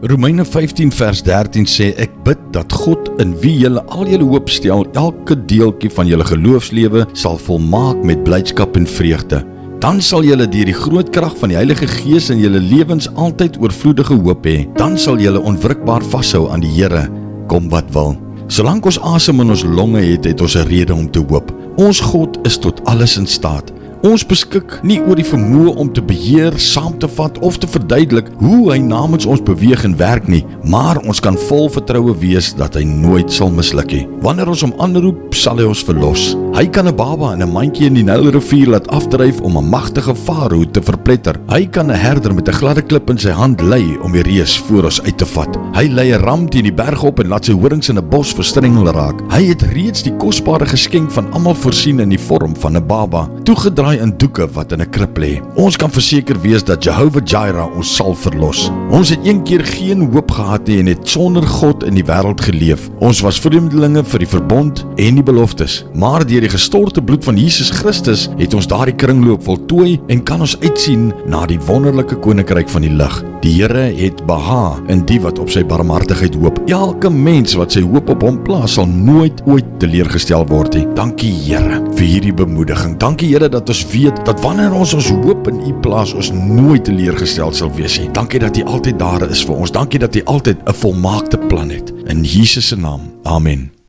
Romeine 15 vers 13 sê, ek bid dat God in wie julle al julle hoop stel, elke deeltjie van julle geloofslewe sal volmaak met blydskap en vreugde. Dan sal julle deur die groot krag van die Heilige Gees in julle lewens altyd oorvloedige hoop hê. Dan sal julle onwrikbaar vashou aan die Here, kom wat wil. Solank ons asem in ons longe het, het ons 'n rede om te hoop. Ons God is tot alles in staat. Ons beskik nie oor die vermoë om te beheer, saam te vat of te verduidelik hoe hy namens ons beweeg en werk nie, maar ons kan vol vertroue wees dat hy nooit sal misluk nie. Wanneer ons hom aanroep, sal hy ons verlos. Hy kan 'n baba in 'n mandjie in die Nylrivier laat afdryf om 'n magtige farao te verpletter. Hy kan 'n herder met 'n gladde klip in sy hand lei om die reus voor ons uit te vat. Hy lei 'n ram teen die berg op en laat sy horings in 'n bos verstrengel raak. Hy het reeds die kosbare geskenk van almal voorsien in die vorm van 'n baba, toegedraai in doeke wat in 'n krib lê. Ons kan verseker wees dat Jehovah Jireh ons sal verlos. Ons het een keer geen hoop gehad nie en het sonder God in die wêreld geleef. Ons was vreemdelinge vir die verbond en die beloftes, maar deur die gestorte bloed van Jesus Christus het ons daardie kringloop voltooi en kan ons uitsien na die wonderlike koninkryk van die lig. Die Here het behaag in die wat op sy barmhartigheid hoop. Elke mens wat sy hoop op hom plaas, sal nooit ooit teleurgestel word nie. Dankie Here vir hierdie bemoediging. Dankie Here dat ons weet dat wanneer ons hoop in U plaas, ons nooit teleurgestel sal wees nie. Dankie dat U altyd daar is vir ons. Dankie dat U altyd 'n volmaakte plan het. In Jesus se naam. Amen.